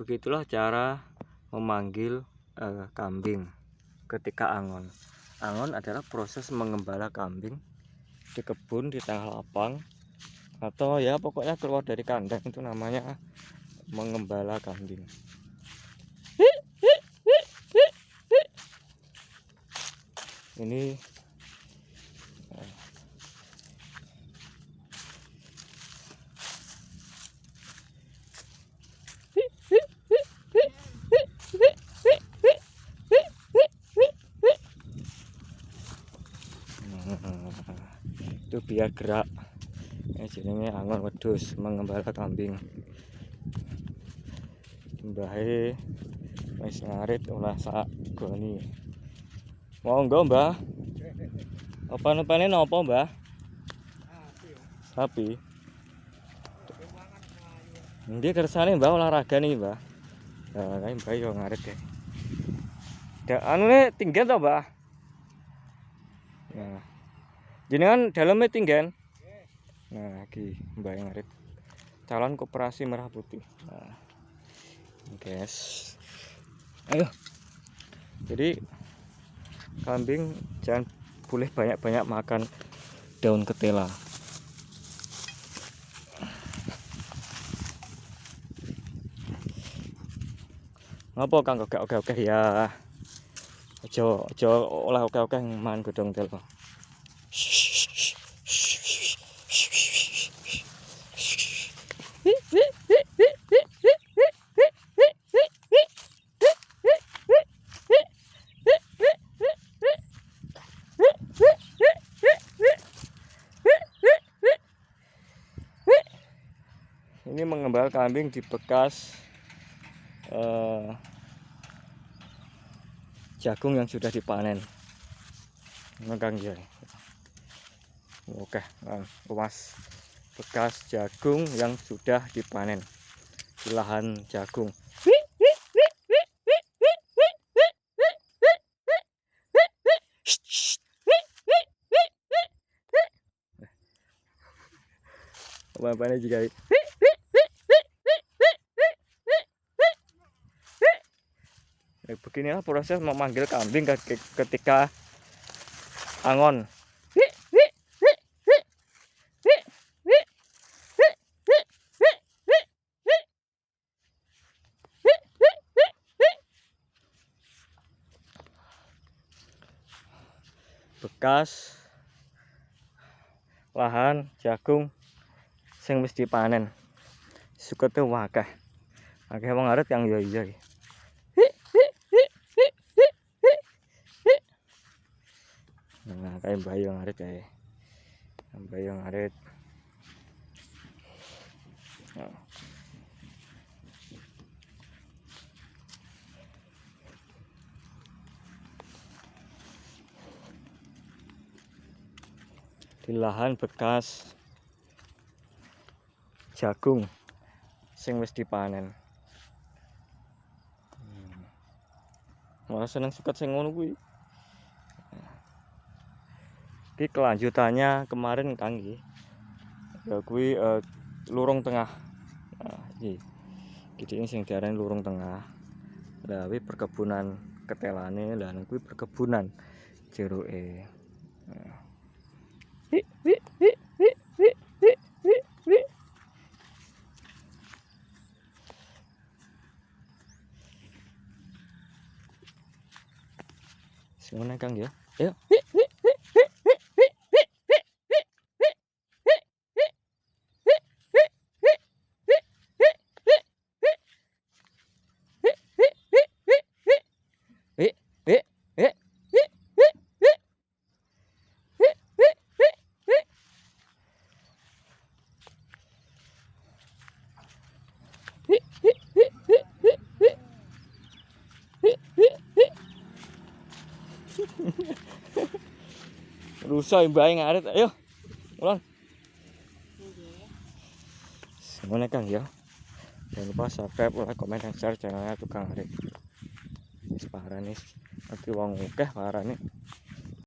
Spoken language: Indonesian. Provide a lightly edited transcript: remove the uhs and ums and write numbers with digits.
begitulah cara memanggil kambing ketika angon. Angon adalah proses mengembala kambing di kebun, di tengah lapang, atau ya pokoknya keluar dari kandang, itu namanya mengembala kambing. Ini itu biar gerak. Jenenge angon wedhus mengembala kambing. Mbahe wis ngarit olah sak goni. Monggo, Mbah. Apa-apane napa, Mbah? Sapi. Nggih kersane Mbah olahraga niki, Mbah. Nah, kae Mbah yo ngarit ya. Dak anune tinggen to, Mbah? Nah. Jenengan dalamnya tinggen. Nah, iki Mbah yang ngarit. Calon Koperasi Merah Putih. Nah. Guys. Ayo. Jadi kambing jangan boleh banyak-banyak makan daun ketela. Ngapa Kang oke ya. Aja olah oke man godhong telo. Ini mengembala kambing di bekas jagung yang sudah dipanen. Megang ya. Oke, luas bekas jagung yang sudah dipanen di lahan jagung. Apa-apanya juga. Beginilah proses memanggil kambing ketika angon. Bekas lahan jagung sing wis dipanen. Sukete wakeh. Akeh wong arit yang iya. Nah, kayak Mbah yang ngarit kae. Mbah yang ngarit. Nah. Di lahan bekas jagung sing wis dipanen. Malah seneng suket sing ngono kuwi. Iki kelanjutannya kemarin Kang iki. Ya kuwi lurung tengah. Nah, iki sing diarani lurung tengah. Lah kuwi perkebunan ketelane, lah kuwi perkebunan jeruke. Nah. Semuanya Kang ya. Ayo. Rusak Mbah ngarit, ayo. Ulang. Semuanya Kang ya. Jangan lupa subscribe, like, komen, dan share channelnya Tukang Ngarit. Wis parane. Nanti wong akeh parane.